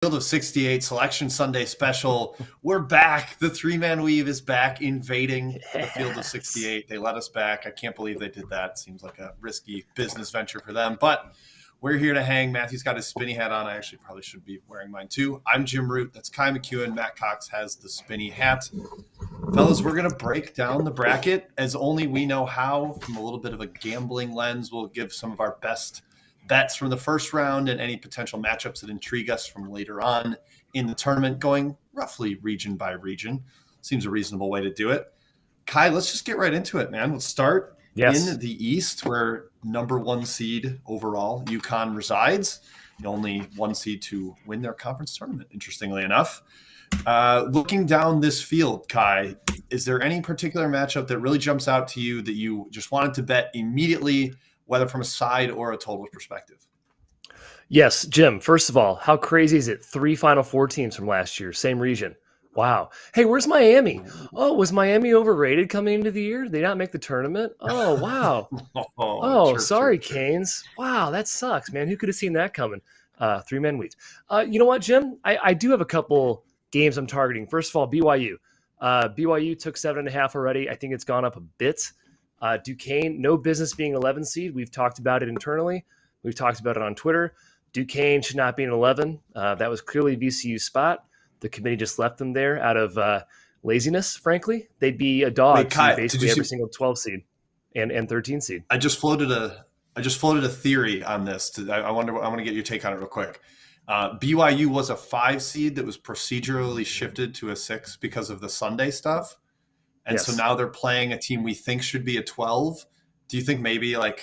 Field of 68 Selection Sunday special. We're back. The three-man weave is back, invading the Field of 68. They let us back. I can't believe they did that. Seems like a risky business venture for them, but we're here to hang. Matthew's got his spinny hat on. I actually probably should be wearing mine too. I'm Jim Root. That's Kai McKeon. Matt Cox has the spinny hat. Fellas, we're going to break down the bracket as only we know how from a little bit of a gambling lens. We'll give some of our best bets from the first round and any potential matchups that intrigue us from later on in the tournament, going roughly region by region. Seems a reasonable way to do it. Kai, let's just get right into it, man. Let's start in the East, where number one seed overall, UConn resides. The only one seed to win their conference tournament, interestingly enough. Looking down this field, Kai, is there any particular matchup that really jumps out to you that you just wanted to bet immediately, whether from a side or a total perspective? Yes, Jim, first of all, how crazy is it? 3 Final Four teams from last year, same region. Wow. Hey, where's Miami? Oh, was Miami overrated coming into the year? Did they not make the tournament? Oh, wow. Sorry, Canes. Wow, that sucks, man. Who could have seen that coming? Three-man weave. You know what, Jim? I do have a couple games I'm targeting. First of all, BYU. BYU took 7.5 already. I think it's gone up a bit. Duquesne, no business being 11 seed. We've talked about it internally. We've talked about it on Twitter. Duquesne should not be an 11. That was clearly VCU's spot. The committee just left them there out of laziness, frankly. They'd be a dog to basically every single 12 seed and 13 seed. I just floated a theory on this. I want to get your take on it real quick. BYU was a 5 seed that was procedurally shifted to a 6 because of the Sunday stuff. And so now they're playing a team we think should be a 12. Do you think maybe do I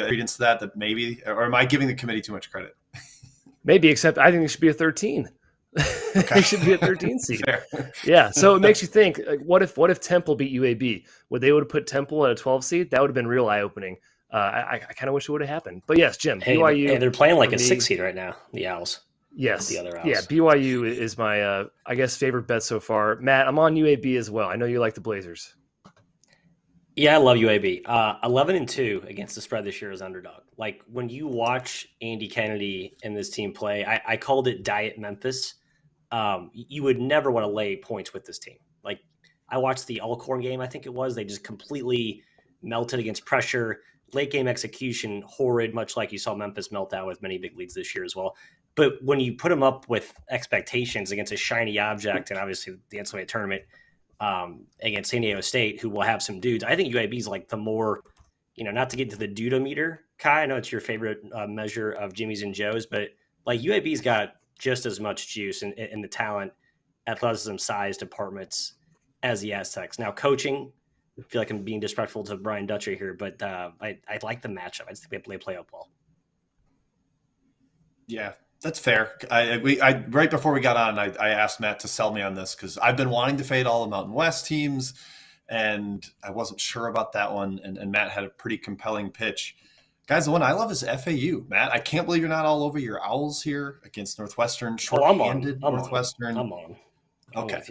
read into that maybe, or am I giving the committee too much credit? Maybe, except I think it should be a 13. Okay. They should be a 13 seed. Yeah. So it makes you think, like, what if Temple beat UAB? Would have put Temple at a 12 seed? That would have been real eye opening. I kind of wish it would have happened. But yes, Jim, BYU. Hey, they're playing like a 6 seed right now, the Owls. Yes. The other Owls. Yeah, BYU is my, favorite bet so far. Matt, I'm on UAB as well. I know you like the Blazers. Yeah, I love UAB. 11-2 against the spread this year as underdog. Like, when you watch Andy Kennedy and this team play, I called it Diet Memphis. You would never want to lay points with this team. Like, I watched the Alcorn game, I think it was. They just completely melted against pressure. Late game execution, horrid, much like you saw Memphis melt out with many big leads this year as well. But when you put them up with expectations against a shiny object, and obviously the NCAA tournament against San Diego State, who will have some dudes, I think UAB is like the more, not to get to the dudometer, Kai, I know it's your favorite measure of Jimmy's and Joe's, but like UAB's got just as much juice in the talent, athleticism, size departments as the Aztecs. Now, coaching, I feel like I'm being disrespectful to Brian Dutcher here, but I like the matchup. I just think they play up well. Yeah, that's fair. I right before we got on, I asked Matt to sell me on this because I've been wanting to fade all the Mountain West teams, and I wasn't sure about that one. And Matt had a pretty compelling pitch. Guys, the one I love is FAU. Matt, I can't believe you're not all over your Owls here against Northwestern. Short-handed Northwestern. I'm on. Okay,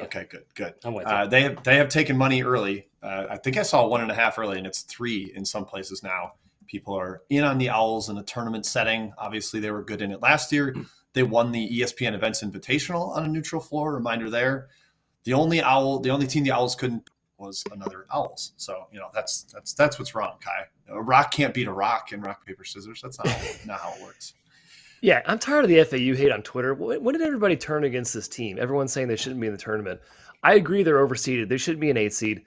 good. I'm with you. They have taken money early. I think I saw 1.5 early, and it's 3 in some places now. People are in on the Owls in a tournament setting. Obviously, they were good in it last year. They won the ESPN Events Invitational on a neutral floor. Reminder there. The only team the Owls couldn't was another Owls. So that's what's wrong, Kai. A rock can't beat a rock in rock paper scissors. That's not how it works. Yeah, I'm tired of the FAU hate on Twitter. When did everybody turn against this team? Everyone's saying they shouldn't be in the tournament. I agree they're overseeded. They should be an 8 seed.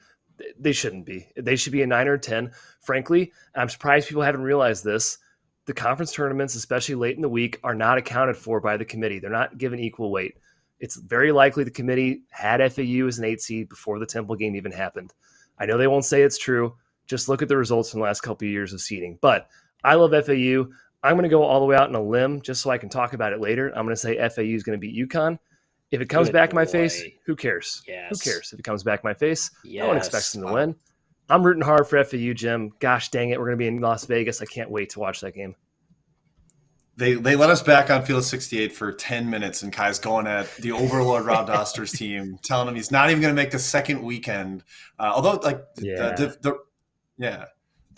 They shouldn't be. They should be a 9 or 10. Frankly, I'm surprised people haven't realized this. The conference tournaments, especially late in the week, are not accounted for by the committee. They're not given equal weight. It's very likely the committee had FAU as an 8 seed before the Temple game even happened. I know they won't say it's true. Just look at the results from the last couple of years of seeding. But I love FAU. I'm going to go all the way out on a limb just so I can talk about it later. I'm going to say FAU is going to beat UConn. If it comes back in my face, who cares? Yes. Who cares if it comes back in my face? No one expects them to win. I'm rooting hard for FAU, Jim. Gosh dang it, we're going to be in Las Vegas. I can't wait to watch that game. They let us back on Field 68 for 10 minutes, and Kai's going at the Overlord Rob Doster's team, telling him he's not even going to make the second weekend. Although, the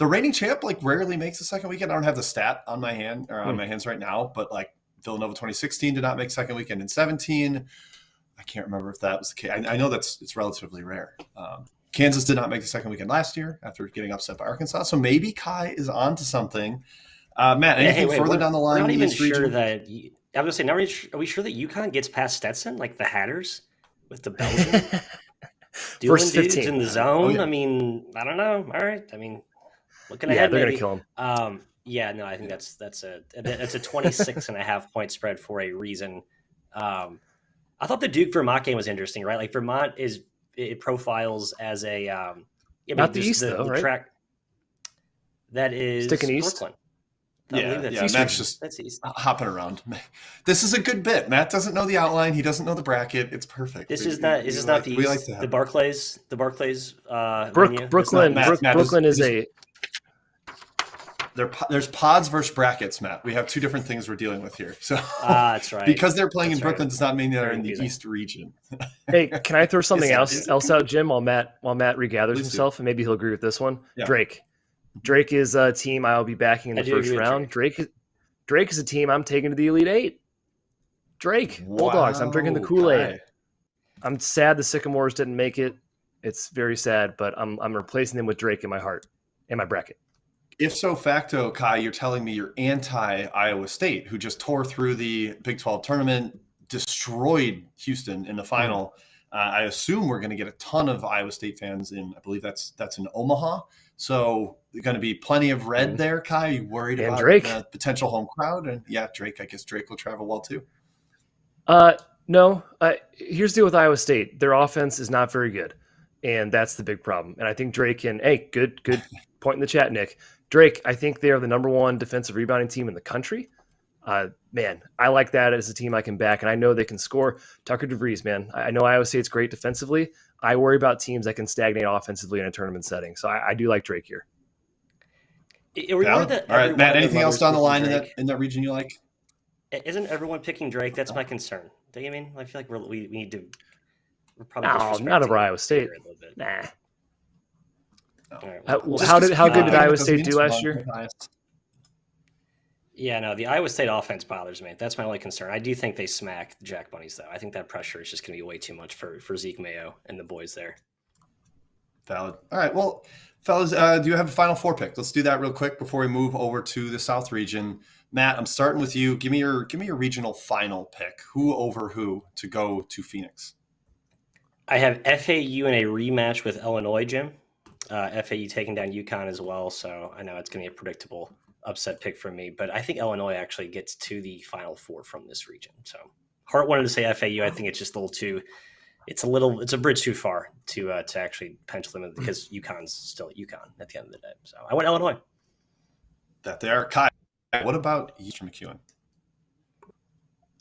reigning champ rarely makes the second weekend. I don't have the stat on my hands right now, but Villanova 2016 did not make second weekend in 17. I can't remember if that was the case. I know it's relatively rare. Kansas did not make the second weekend last year after getting upset by Arkansas. So maybe Kai is on to something. Matt, anything further down the line? We're not even sure that. I was going to say, are we sure that UConn gets past Stetson, like the Hatters with the Belgian? Dueling dudes in the zone. Oh, yeah. I mean, I don't know. All right. I mean, looking ahead, they're going to kill him. I think that's a 26.5 point spread for a reason. I thought the Duke Vermont game was interesting, right? Like Vermont it profiles as a not the East though, right? Track that is sticking East. Brooklyn. Matt's just hopping around. This is a good bit. Matt doesn't know the outline. He doesn't know the bracket. It's perfect. This is not the East. Like the Barclays. Brooklyn is a. There's pods versus brackets, Matt. We have two different things we're dealing with here. So that's right. Because they're playing in Brooklyn does not mean they're in the East region. Hey, can I throw something else out, Jim, while Matt regathers himself, and maybe he'll agree with this one? Yeah. Drake is a team I'll be backing in the first round. Drake is a team I'm taking to the Elite Eight. Bulldogs. I'm drinking the Kool-Aid. I'm sad the Sycamores didn't make it. It's very sad, but I'm replacing them with Drake in my heart, in my bracket. If so facto, Kai, you're telling me you're anti-Iowa State, who just tore through the Big 12 tournament, destroyed Houston in the final. I assume we're going to get a ton of Iowa State fans in, I believe that's in Omaha. So there's going to be plenty of red there, Kai. Are you worried about Drake. The potential home crowd? And Drake, I guess Drake will travel well too. No. Here's the deal with Iowa State. Their offense is not very good, and that's the big problem. And I think Drake can – hey, good point in the chat, Nick. Drake, I think they are the number one defensive rebounding team in the country. Man, I like that as a team I can back, and I know they can score. Tucker DeVries, man. I know Iowa State's great defensively. I worry about teams that can stagnate offensively in a tournament setting. So I do like Drake here. All right, Matt, anything else down the line in that region you like? Isn't everyone picking Drake? That's my concern. Do you mean? I feel like we need to. We're probably not over Iowa State. A little bit. Nah. Right, how good did Iowa State do last year? Yeah, no, the Iowa State offense bothers me. That's my only concern. I do think they smack the Jack Bunnies, though. I think that pressure is just going to be way too much for Zeke Mayo and the boys there. Valid. All right, well, fellas, do you have a Final Four pick? Let's do that real quick before we move over to the South region. Matt, I'm starting with you. Give me your regional final pick. Who over who to go to Phoenix? I have FAU in a rematch with Illinois, Jim. FAU taking down UConn as well, so I know it's going to be a predictable upset pick for me, but I think Illinois actually gets to the Final Four from this region. So Hart wanted to say FAU. I think it's just a little too. It's a bridge too far to actually pencil them in because UConn's still at UConn at the end of the day. So I went Illinois. That they are. Kai, what about Eastern McKeon?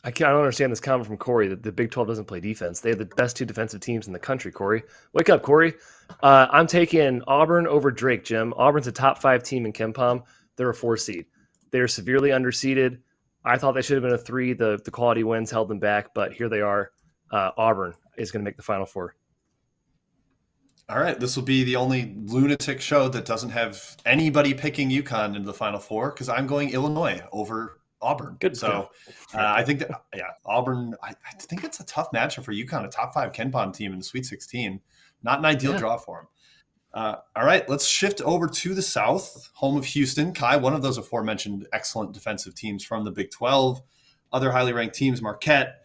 I don't understand this comment from Corey that the Big 12 doesn't play defense. They have the best two defensive teams in the country, Corey. Wake up, Corey. I'm taking Auburn over Drake, Jim. Auburn's a top 5 team in KenPom. They're a 4 seed. They're severely underseeded. I thought they should have been a 3. The quality wins held them back, but here they are. Auburn is going to make the Final Four. All right. This will be the only lunatic show that doesn't have anybody picking UConn into the Final Four because I'm going Illinois over Auburn. Good. So I think that, Auburn, I think it's a tough matchup for UConn, a top 5 KenPom team in the Sweet 16. Not an ideal draw for them. All right, let's shift over to the South, home of Houston. Kai, one of those aforementioned excellent defensive teams from the Big 12. Other highly ranked teams, Marquette,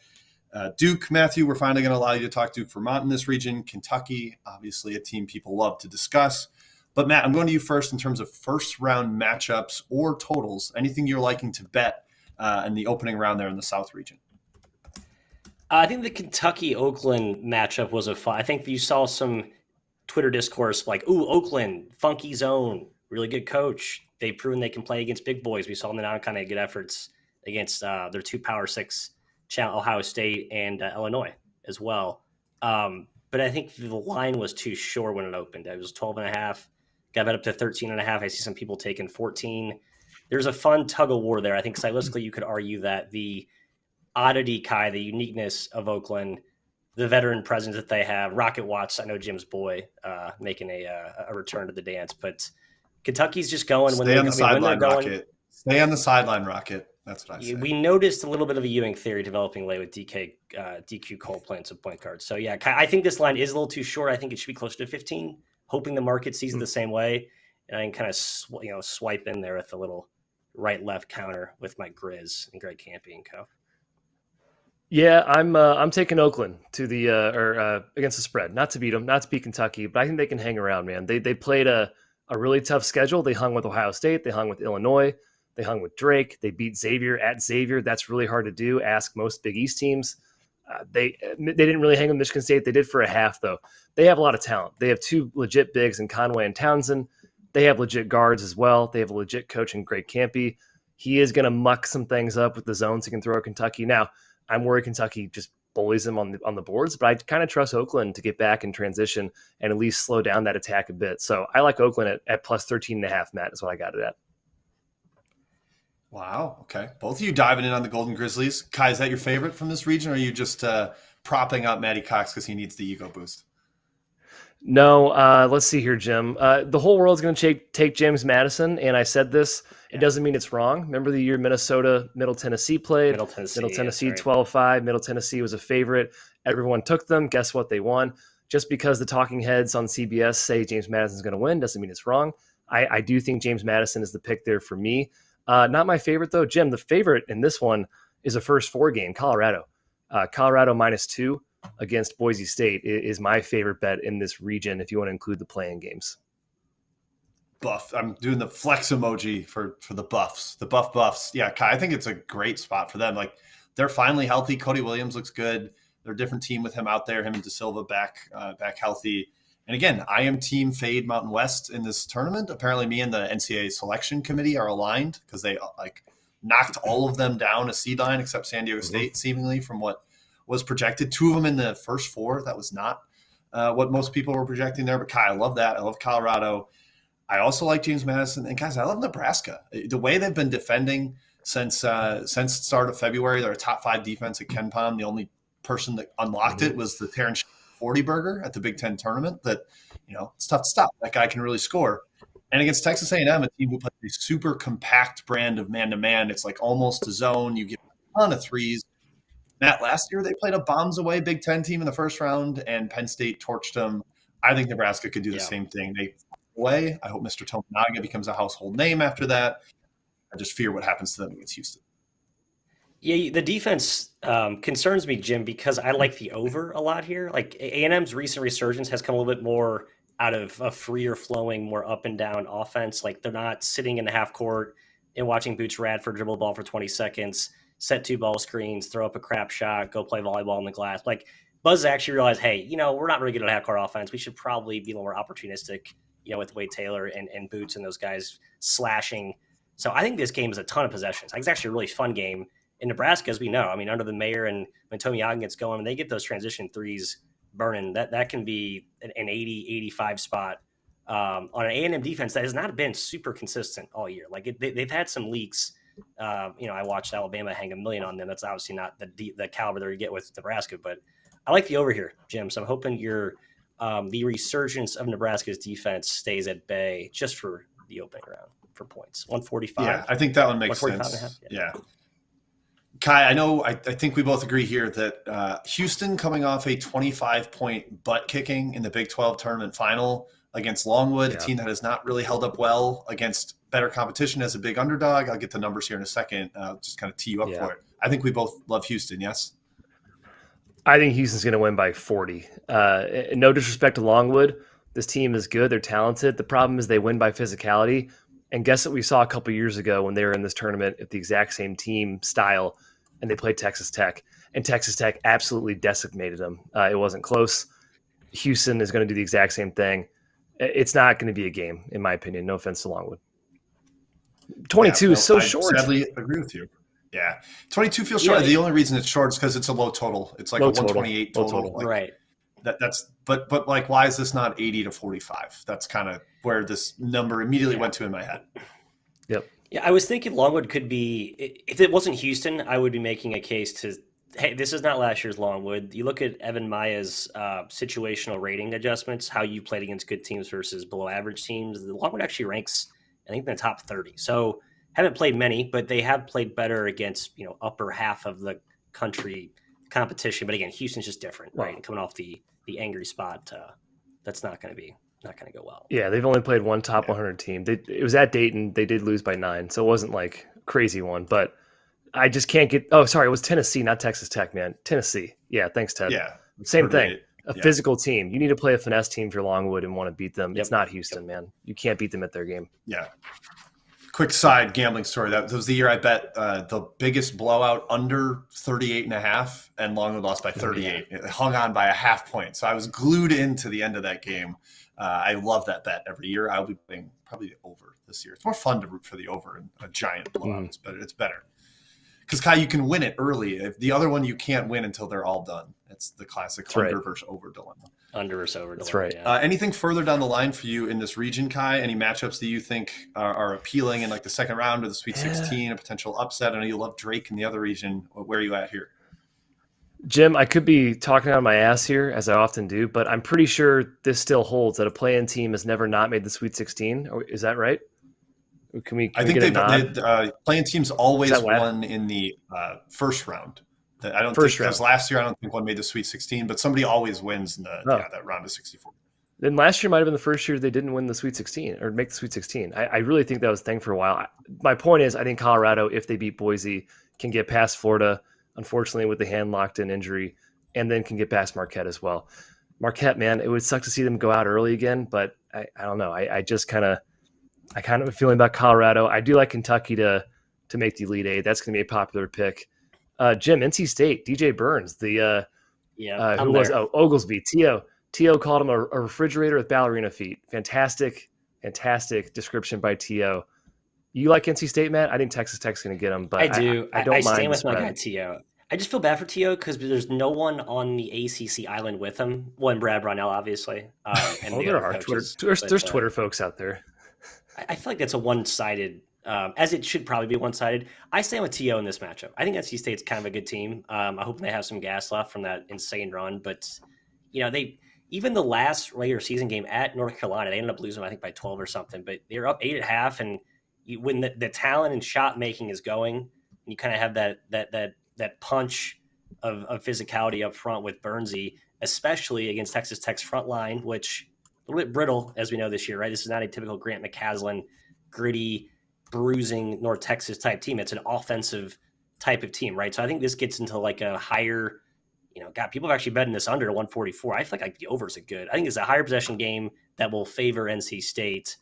Duke. Matthew, we're finally going to allow you to talk Duke Vermont in this region. Kentucky, obviously a team people love to discuss. But Matt, I'm going to you first in terms of first round matchups or totals. Anything you're liking to bet in the opening round there in the South region? I think the Kentucky-Oakland matchup was a fun. I think you saw some Twitter discourse like, ooh, Oakland, funky zone, really good coach. They've proven they can play against big boys. We saw them now kind of good efforts against their 2 Power 6, Ohio State and Illinois as well. But I think the line was too short when it opened. It was 12.5, got bet up to 13.5. I see some people taking 14. There's a fun tug of war there. I think stylistically you could argue that the oddity, Kai, the uniqueness of Oakland, the veteran presence that they have, Rocket Watts, I know Jim's boy, making a return to the dance, but Kentucky's just going when Stay on the sideline, Rocket. Stay on the sideline, Rocket. That's what I say. We noticed a little bit of a Ewing theory developing late with DQ Cole playing some point guards. So yeah, I think this line is a little too short. I think it should be closer to 15. Hoping the market sees it the same way, and I can kind of swipe in there with a little right left counter with my Grizz and Greg Campy and co. Yeah, I'm taking Oakland to the against the spread. Not to beat them, not to beat Kentucky, but I think they can hang around, man. They played a really tough schedule. They hung with Ohio State. They hung with Illinois. They hung with Drake. They beat Xavier at Xavier. That's really hard to do. Ask most Big East teams. They didn't really hang with Michigan State. They did for a half, though. They have a lot of talent. They have two legit bigs in Conway and Townsend. They have legit guards as well. They have a legit coach in Greg Campy. He is going to muck some things up with the zones he can throw at Kentucky. Now, I'm worried Kentucky just bullies them on the boards, but I kind of trust Oakland to get back in transition and at least slow down that attack a bit. So I like Oakland at plus 13.5, Matt, is what I got it at. Wow. Okay. Both of you diving in on the Golden Grizzlies. Kai, is that your favorite from this region, or are you just propping up Matty Cox because he needs the ego boost? No, let's see here, Jim. The whole world's going to take James Madison, and I said this. It doesn't mean it's wrong. Remember the year Minnesota, Middle Tennessee played? Middle Tennessee 12-5. Middle Tennessee was a favorite. Everyone took them. Guess what? They won. Just because the talking heads on CBS say James Madison's going to win doesn't mean it's wrong. I do think James Madison is the pick there for me. Not my favorite, though. Jim, the favorite in this one is a first four game, Colorado. Colorado -2 against Boise State is my favorite bet in this region if you want to include the playing games. Buff. I'm doing the flex emoji for the buffs, the buffs. Yeah, Kai, I think it's a great spot for them. Like, they're finally healthy. Cody Williams looks good. They're a different team with him out there, him and De Silva back healthy. And again, I am team fade Mountain West in this tournament. Apparently me and the NCAA selection committee are aligned because they knocked all of them down a seed line except San Diego State, seemingly, from what was projected. Two of them in the first four. That was not what most people were projecting there. But Kai, I love that. I love Colorado. I also like James Madison. And guys, I love Nebraska. The way they've been defending since the start of February, they're a top 5 defense at Ken Pom. The only person that unlocked it was the Terrence 40 burger at the Big Ten tournament. That, it's tough to stop. That guy can really score. And against Texas A&M, a team who plays a super compact brand of man-to-man, it's like almost a zone. You get a ton of threes. Matt, last year they played a bombs-away Big Ten team in the first round, and Penn State torched them. I think Nebraska could do the same thing. They away. I hope Mr. Tominaga becomes a household name after that. I just fear what happens to them against Houston. Yeah, the defense concerns me, Jim, because I like the over a lot here. Like, A&M's recent resurgence has come a little bit more out of a freer flowing, more up and down offense. Like, they're not sitting in the half court and watching Boots Radford dribble the ball for 20 seconds, set 2 ball screens, throw up a crap shot, go play volleyball in the glass. Like, Buzz actually realized, hey, we're not really good at half court offense. We should probably be a little more opportunistic, with Wade Taylor and Boots and those guys slashing. So I think this game is a ton of possessions. It's actually a really fun game. In Nebraska, as we know, under the mayor and when Tominaga gets going, and they get those transition threes burning, that can be an 80, 85 spot on an A&M defense that has not been super consistent all year. Like, they've had some leaks. I watched Alabama hang a million on them. That's obviously not the caliber that you get with Nebraska, but I like the over here, Jim. So I'm hoping the resurgence of Nebraska's defense stays at bay just for the opening round for points. 145. Yeah, I think that one makes sense. Yeah. Kai, I think we both agree here that Houston, coming off a 25-point butt kicking in the Big 12 tournament final against Longwood, a team that has not really held up well against better competition as a big underdog. I'll get the numbers here in a second. Just kind of tee you up for it. I think we both love Houston, yes? I think Houston's going to win by 40. No disrespect to Longwood. This team is good. They're talented. The problem is they win by physicality. And guess what we saw a couple years ago when they were in this tournament at the exact same team style, and they played Texas Tech. And Texas Tech absolutely decimated them. It wasn't close. Houston is going to do the exact same thing. It's not going to be a game, in my opinion. No offense to Longwood. 22 is so short. I sadly agree with you. Yeah. 22 feels short. The only reason it's short is because it's a low total. It's like a 128 total. Like, right. But like, why is this not 80 to 45? That's kind of where this number immediately went to in my head. Yep. Yeah, I was thinking Longwood could be, if it wasn't Houston, I would be making a case to, hey, this is not last year's Longwood. You look at Evan Maya's situational rating adjustments, how you played against good teams versus below average teams. The Longwood actually ranks, I think, in the top 30. So haven't played many, but they have played better against, upper half of the country competition. But again, Houston's just different, right? And coming off the angry spot, that's not going to go well. Yeah, they've only played one top 100 team. It was at Dayton. They did lose by 9, so it wasn't like crazy one. But I just can't get. Oh, sorry, it was Tennessee, not Texas Tech, man. Tennessee. Yeah, thanks, Ted. Yeah, same thing. A physical team. You need to play a finesse team if you're Longwood and want to beat them. It's not Houston, man. You can't beat them at their game. Yeah. Quick side gambling story. That was the year I bet the biggest blowout under 38.5, and Longwood lost by 38. It hung on by a half point. So I was glued into the end of that game. I love that bet every year. I'll be playing probably the over this year. It's more fun to root for the over in a giant blowout, but it's better. Because, Kai, you can win it early. If the other one you can't win until they're all done. It's the classic under versus over dilemma. Under versus over dilemma. That's right. Yeah. Anything further down the line for you in this region, Kai? Any matchups that you think are appealing in like the second round or the Sweet 16, a potential upset? I know you love Drake in the other region. Where are you at here? Jim, I could be talking out of my ass here, as I often do, but I'm pretty sure this still holds that a play-in team has never not made the Sweet 16. Is that right? I think they've playing teams always won in the first round. I don't think because last year I don't think one made the Sweet 16, but somebody always wins in that round of 64. Then last year might have been the first year they didn't win the Sweet 16 or make the Sweet 16. I really think that was a thing for a while. My point is, I think Colorado, if they beat Boise, can get past Florida, unfortunately with the hand locked in injury, and then can get past Marquette as well. Marquette, man, it would suck to see them go out early again, but I don't know. I kind of have a feeling about Colorado. I do like Kentucky to make the Elite Eight. That's going to be a popular pick. Jim, NC State, DJ Burns, Oglesby, T.O. called him a refrigerator with ballerina feet. Fantastic description by T.O. You like NC State, Matt? I think Texas Tech's going to get him, but I do. I don't mind. I stand with my guy T.O. I just feel bad for T.O. because there's no one on the ACC island with him. One, Brad Brownell, obviously. And there are coaches, there's Twitter folks out there. I feel like that's a one-sided, as it should probably be one-sided. I stand with T.O. in this matchup. I think NC State's kind of a good team. I hope they have some gas left from that insane run. But, even the last regular season game at North Carolina, they ended up losing, I think, by 12 or something. But they're up 8.5, and when the talent and shot making is going, you kind of have that punch of physicality up front with Burnsy, especially against Texas Tech's front line, which – a little bit brittle, as we know this year, right? This is not a typical Grant McCaslin, gritty, bruising North Texas type team. It's an offensive type of team, right? So I think this gets into like a higher, people have actually betting this under to 144. I feel like the overs are good. I think it's a higher possession game that will favor NC State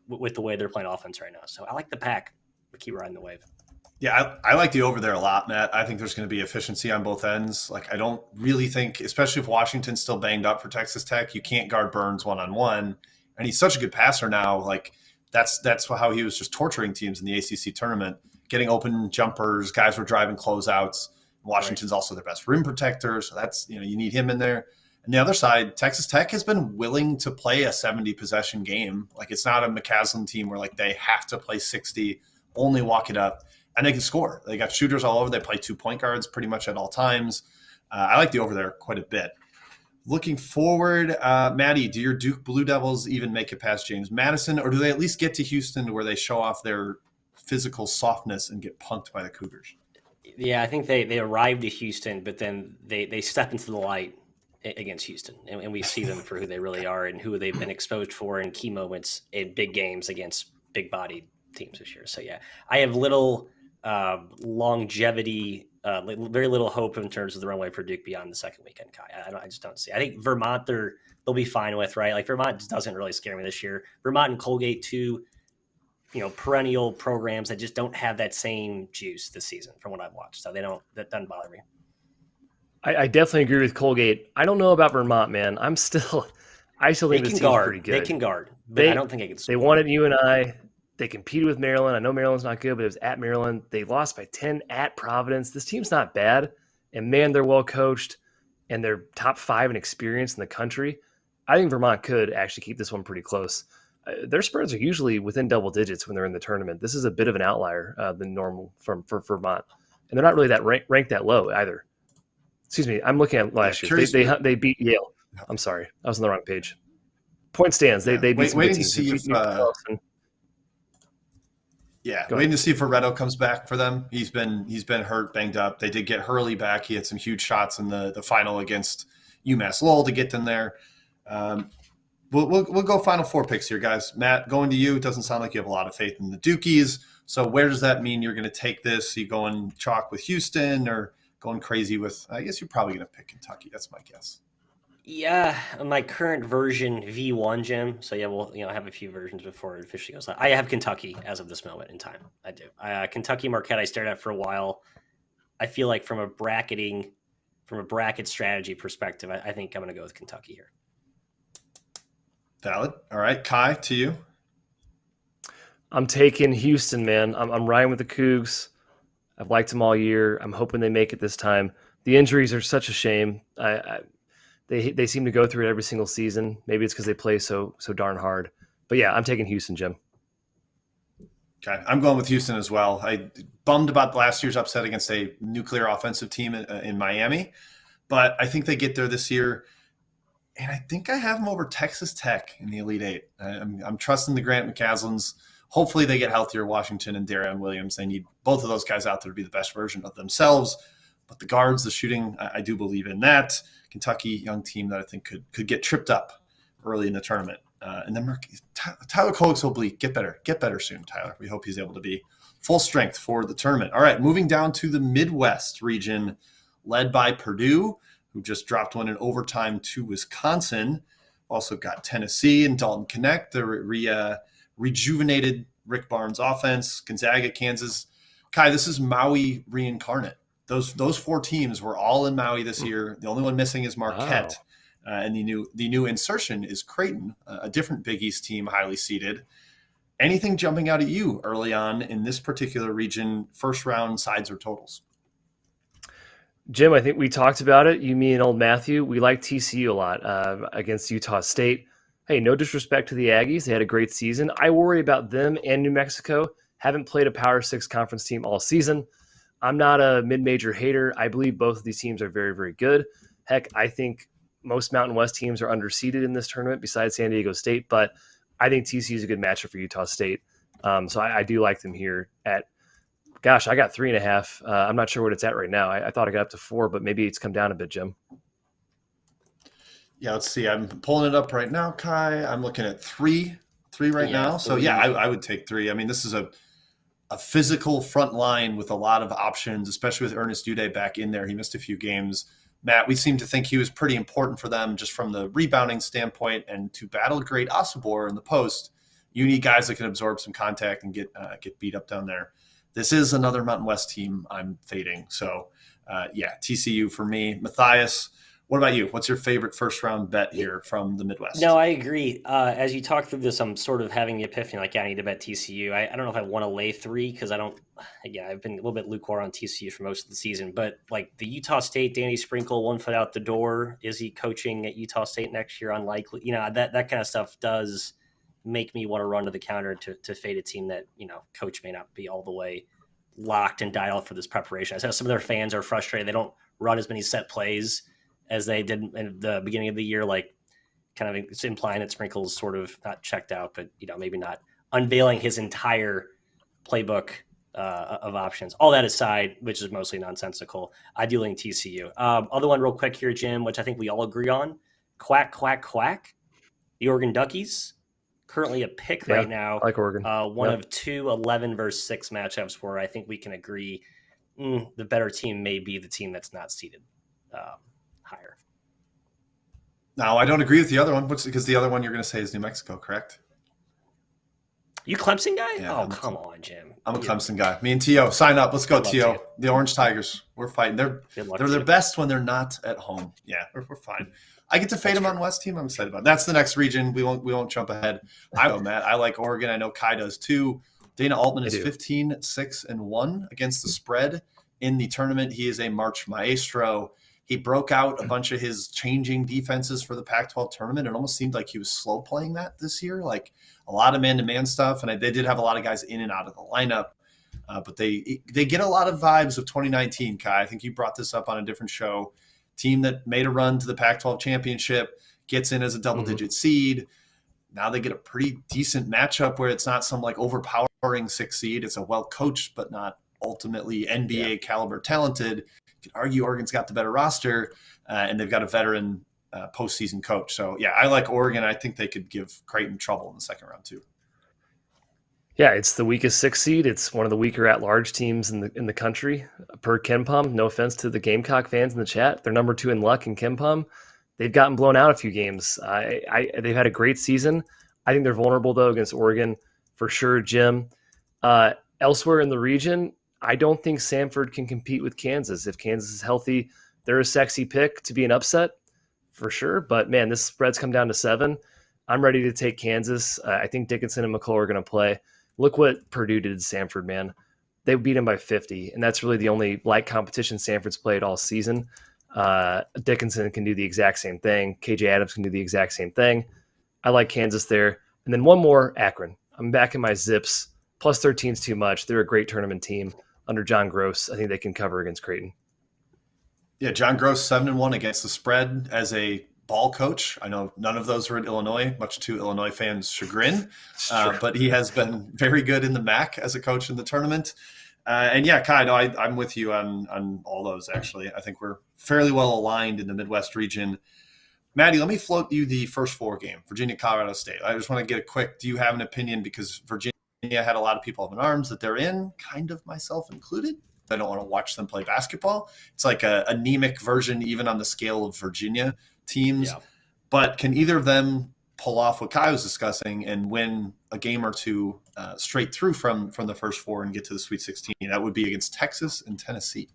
with the way they're playing offense right now. So I like the pack. We keep riding the wave. Yeah, I like the over there a lot, Matt. I think there's going to be efficiency on both ends. Like, I don't really think, especially if Washington's still banged up for Texas Tech, you can't guard Burns one-on-one. And he's such a good passer now. Like, that's how he was just torturing teams in the ACC tournament, getting open jumpers. Guys were driving closeouts. Washington's also their best rim protector. So that's, you need him in there. And the other side, Texas Tech has been willing to play a 70-possession game. Like, it's not a McCaslin team where, like, they have to play 60, only walk it up. And they can score. They got shooters all over. They play 2 point guards pretty much at all times. I like the over there quite a bit. Looking forward, Maddie, do your Duke Blue Devils even make it past James Madison, or do they at least get to Houston where they show off their physical softness and get punked by the Cougars? Yeah, I think they arrived to Houston, but then they step into the light against Houston, and we see them for who they really are and who they've been exposed for in key moments in big games against big-bodied teams this year. So, yeah, I have little longevity, very little hope in terms of the runway for Duke beyond the second weekend, Kai. I just don't see. I think Vermont they'll be fine with, right? Like, Vermont just doesn't really scare me this year. Vermont and Colgate, two, perennial programs that just don't have that same juice this season from what I've watched. So that doesn't bother me. I definitely agree with Colgate. I don't know about Vermont, man. I still think this team's pretty good. They can guard, but I don't think they can score. They wanted UNI. They competed with Maryland. I know Maryland's not good, but it was at Maryland. They lost by 10 at Providence. This team's not bad. And, man, they're well coached, and they're top 5 in experience in the country. I think Vermont could actually keep this one pretty close. Their spreads are usually within double digits when they're in the tournament. This is a bit of an outlier than normal for Vermont. And they're not really that ranked that low either. Excuse me. I'm looking at last year. They beat Yale. I'm sorry. I was on the wrong page. Point stands. They beat some good teams. Yeah, Go waiting ahead. to see if Loretto comes back for them. He's been hurt, banged up. They did get Hurley back. He had some huge shots in the final against UMass Lowell to get them there. We'll go Final Four picks here, guys. Matt, going to you. It doesn't sound like you have a lot of faith in the Dukies. So where does that mean you're going to take this? Are you going chalk with Houston or going crazy with? I guess you're probably going to pick Kentucky. That's my guess. Yeah, my current version V1, Jim. So yeah, we'll have a few versions before it officially goes live. I have Kentucky as of this moment in time. I do. Kentucky Marquette I stared at for a while. I feel like from a bracket strategy perspective, I think I'm going to go with Kentucky here. Valid. All right, Kai, to you. I'm taking Houston, man. I'm riding with the Cougs. I've liked them all year. I'm hoping they make it this time. The injuries are such a shame. They seem to go through it every single season. Maybe it's because they play so darn hard. But yeah, I'm taking Houston, Jim. Okay, I'm going with Houston as well. I bummed about last year's upset against a nuclear offensive team in Miami, but I think they get there this year. And I think I have them over Texas Tech in the Elite Eight. I'm trusting the Grant McCaslins. Hopefully they get healthier, Washington and Darian Williams. They need both of those guys out there to be the best version of themselves. But the guards, the shooting, I do believe in that. Kentucky, young team that I think could get tripped up early in the tournament. And then Tyler Kolek's oblique. Get better soon, Tyler. We hope he's able to be full strength for the tournament. All right, moving down to the Midwest region, led by Purdue, who just dropped one in overtime to Wisconsin. Also got Tennessee and Dalton Connect, the rejuvenated Rick Barnes offense. Gonzaga, Kansas. Kai, this is Maui reincarnate. Those four teams were all in Maui this year. The only one missing is Marquette. Wow. And the new insertion is Creighton, a different Big East team, highly seeded. Anything jumping out at you early on in this particular region, first round sides or totals? Jim, I think we talked about it. You, me, and old Matthew. We like TCU a lot against Utah State. Hey, no disrespect to the Aggies. They had a great season. I worry about them and New Mexico. Haven't played a Power 6 conference team all season. I'm not a mid-major hater. I believe both of these teams are very, very good. Heck, I think most Mountain West teams are underseeded in this tournament besides San Diego State, but I think TCU is a good matchup for Utah State. So I do like them here at, gosh, I got 3.5. I'm not sure what it's at right now. I thought I got up to 4, but maybe it's come down a bit, Jim. Yeah, let's see. I'm pulling it up right now, Kai. I'm looking at 3 right now. So yeah, I would take 3. I mean, this is a physical front line with a lot of options, especially with Ernest Uday back in there. He missed a few games. Matt, we seem to think he was pretty important for them just from the rebounding standpoint, and to battle great Asabor in the post, you need guys that can absorb some contact and get beat up down there. This is another Mountain West team I'm fading. So, yeah, TCU for me. Matthias, what about you? What's your favorite first-round bet here from the Midwest? No, I agree. As you talk through this, I'm sort of having the epiphany, like, yeah, I need to bet TCU. I don't know if I want to lay 3 because I've been a little bit lukewarm on TCU for most of the season. But, like, the Utah State, Danny Sprinkle, 1 foot out the door. Is he coaching at Utah State next year? Unlikely. That kind of stuff does make me want to run to the counter to fade a team that, coach may not be all the way locked and dialed for this preparation. I know some of their fans are frustrated. They don't run as many set plays as they did in the beginning of the year, like kind of it's implying that Sprinkle's sort of not checked out, but maybe not unveiling his entire playbook of options. All that aside, which is mostly nonsensical, I do lean TCU. Other one real quick here, Jim, which I think we all agree on. Quack, quack, quack. The Oregon Duckies, currently a pick right now. I like Oregon. One of 2 11 versus 6 matchups where I think we can agree the better team may be the team that's not seeded higher. No, I don't agree with the other one, because the other one you're going to say is New Mexico, correct? You Clemson guy? Yeah, come on, Jim. I'm a Clemson guy. Me and T.O. Sign up. Let's go, T.O. The Orange Tigers. We're fighting. They're their best when they're not at home. Yeah, we're fine. I get to fade them on West team. I'm excited about it. That's the next region. We won't jump ahead. I know, Matt. I like Oregon. I know Kai does too. Dana Altman is 15-6-1 against the spread in the tournament. He is a March maestro. He broke out a bunch of his changing defenses for the Pac-12 tournament. It almost seemed like he was slow playing that this year, like a lot of man-to-man stuff. And they did have a lot of guys in and out of the lineup. But they get a lot of vibes of 2019, Kai. I think you brought this up on a different show. Team that made a run to the Pac-12 championship, gets in as a double-digit seed. now they get a pretty decent matchup where it's not some like overpowering 6 seed. It's a well-coached, but not ultimately NBA caliber talented. You could argue Oregon's got the better roster, and they've got a veteran postseason coach. So yeah, I like Oregon. I think they could give Creighton trouble in the second round too. Yeah, it's the weakest 6 seed. It's one of the weaker at-large teams in the country. Per KenPom, no offense to the Gamecock fans in the chat, they're number 2 in luck in KenPom. They've gotten blown out a few games. They've had a great season. I think they're vulnerable, though, against Oregon for sure, Jim. Elsewhere in the region, I don't think Samford can compete with Kansas. If Kansas is healthy, they're a sexy pick to be an upset for sure. But, man, this spread's come down to 7. I'm ready to take Kansas. I think Dickinson and McCullough are going to play. Look what Purdue did to Samford, man. They beat him by 50, and that's really the only light competition Samford's played all season. Dickinson can do the exact same thing. KJ Adams can do the exact same thing. I like Kansas there. And then one more, Akron. I'm back in my Zips. Plus 13 is too much. They're a great tournament team under John Gross. I think they can cover against Creighton. Yeah, John Gross 7-1 against the spread as a ball coach. I know none of those were at Illinois, much to Illinois fans' chagrin, but he has been very good in the MAC as a coach in the tournament. And yeah, Kai, no, I'm with you on all those, actually. I think we're fairly well aligned in the Midwest region. Maddie, let me float you the first 4 game, Virginia, Colorado State. I just want to get a quick, do you have an opinion? Because Virginia had a lot of people up in arms that they're in, kind of myself included. I don't want to watch them play basketball. It's like a anemic version, even on the scale of Virginia teams. Yeah. But can either of them pull off what Kai was discussing and win a game or two straight through from the first 4 and get to the Sweet 16? That would be against Texas and Tennessee.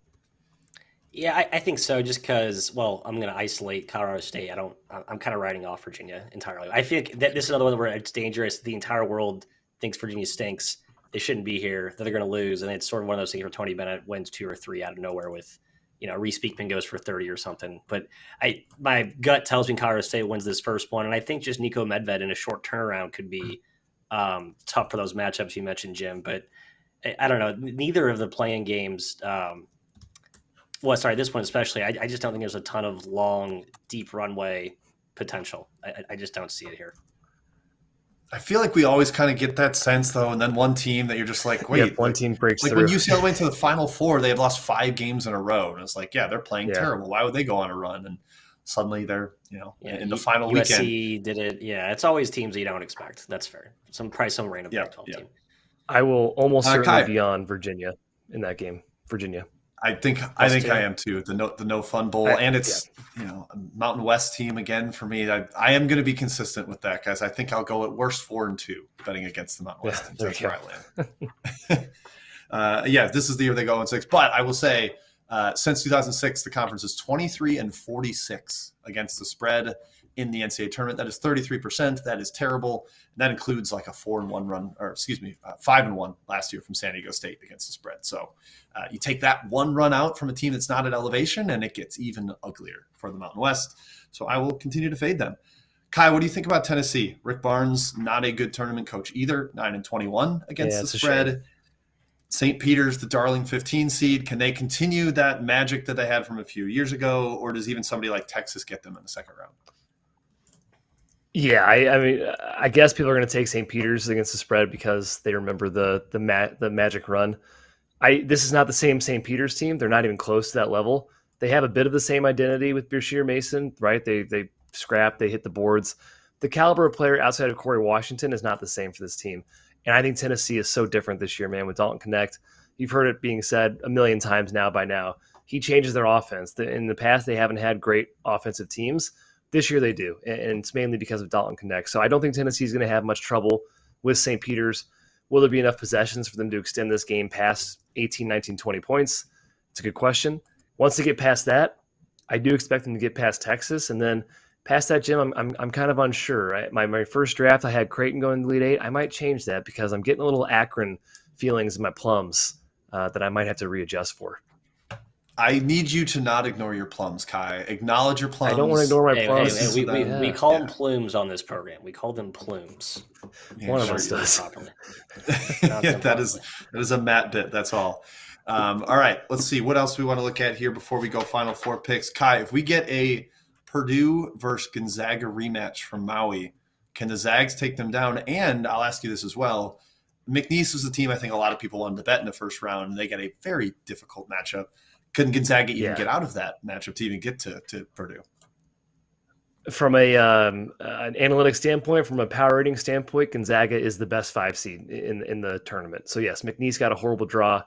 Yeah, I think so. Just because, well, I'm going to isolate Colorado State. I'm kind of writing off Virginia entirely. I think that this is another one where it's dangerous. The entire world thinks Virginia stinks. They shouldn't be here. That they're going to lose, and it's sort of one of those things where Tony Bennett wins 2 or 3 out of nowhere with, Reese Beekman goes for 30 or something. But my gut tells me Colorado State wins this first one, and I think just Nico Medved in a short turnaround could be tough for those matchups you mentioned, Jim. But I don't know. Neither of the playing games. This one especially. I just don't think there's a ton of long, deep runway potential. I just don't see it here. I feel like we always kind of get that sense, though, and then one team that you're just like, wait. One team breaks through. Like when UCLA went to the Final Four, they had lost 5 games in a row. And it's like, yeah, they're playing terrible. Why would they go on a run? And suddenly they're, in the final USC weekend. Did it. Yeah, it's always teams that you don't expect. That's fair. Probably some random Pac-12 team. I will almost certainly be on Virginia in that game. Virginia. I think I am too. The no fun bowl, and it's a Mountain West team again for me. I am going to be consistent with that, guys. I think I'll go at worst 4-2 betting against the Mountain West teams. That's where I land. This is the year they go 6. But I will say, since 2006, the conference is 23-46 against the spread in the NCAA tournament. That is 33%. That is terrible. And that includes like a 4-1 run, 5-1 last year from San Diego State against the spread. So you take that one run out from a team that's not at elevation, and it gets even uglier for the Mountain West. So I will continue to fade them. Kai, what do you think about Tennessee? Rick Barnes, not a good tournament coach either. 9-21 against the spread. St. Peter's, the darling 15 seed. Can they continue that magic that they had from a few years ago, or does even somebody like Texas get them in the second round? Yeah, I mean, I guess people are going to take St. Peter's against the spread because they remember the magic run. This is not the same St. Peter's team. They're not even close to that level. They have a bit of the same identity with Bashir Mason, right? They scrap, they hit the boards. The caliber of player outside of Corey Washington is not the same for this team. And I think Tennessee is so different this year, man, with Dalton Knecht. You've heard it being said a million times now by now. He changes their offense. In the past, they haven't had great offensive teams. This year they do, and it's mainly because of Dalton Knecht. So I don't think Tennessee is going to have much trouble with St. Peter's. Will there be enough possessions for them to extend this game past 18, 19, 20 points? It's a good question. Once they get past that, I do expect them to get past Texas, and then past that, Jim, I'm kind of unsure. Right? My first draft, I had Creighton going to the Elite 8. I might change that because I'm getting a little Akron feelings in my plums that I might have to readjust for. I need you to not ignore your plums, Kai. Acknowledge your plums. I don't want to ignore my plums. We call them plumes on this program. We call them plumes. Yeah, one of us does. That is a Matt bit. That's all. All right. Let's see. What else we want to look at here before we go Final Four picks? Kai, if we get a Purdue versus Gonzaga rematch from Maui, Can the Zags take them down? And I'll ask you this as well. McNeese was the team I think a lot of people wanted to bet in the first round, and they get a very difficult matchup. Couldn't Gonzaga even get out of that matchup to even get to Purdue? From an analytic standpoint, from a power rating standpoint, Gonzaga is the best 5 seed in the tournament. So yes, McNeese got a horrible draw.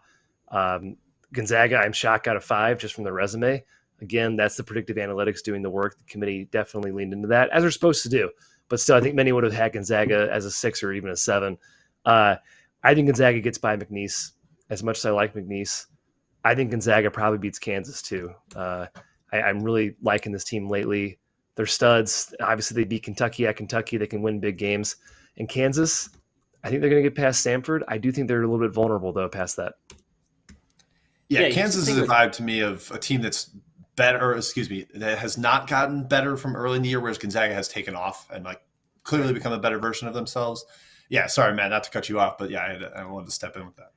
Gonzaga, I'm shocked, got a 5 just from the resume. Again, that's the predictive analytics doing the work. The committee definitely leaned into that, as they're supposed to do. But still, I think many would have had Gonzaga as a 6 or even a 7. I think Gonzaga gets by McNeese. As much as I like McNeese, I think Gonzaga probably beats Kansas too. I'm really liking this team lately. They're studs. Obviously, they beat Kentucky at Kentucky. They can win big games. And Kansas, I think they're going to get past Stanford. I do think they're a little bit vulnerable, though, past that. Yeah, Kansas is a vibe to me of a team that's better, that has not gotten better from early in the year, whereas Gonzaga has taken off and like clearly become a better version of themselves. Yeah, sorry, man, not to cut you off, but yeah, I wanted to step in with that.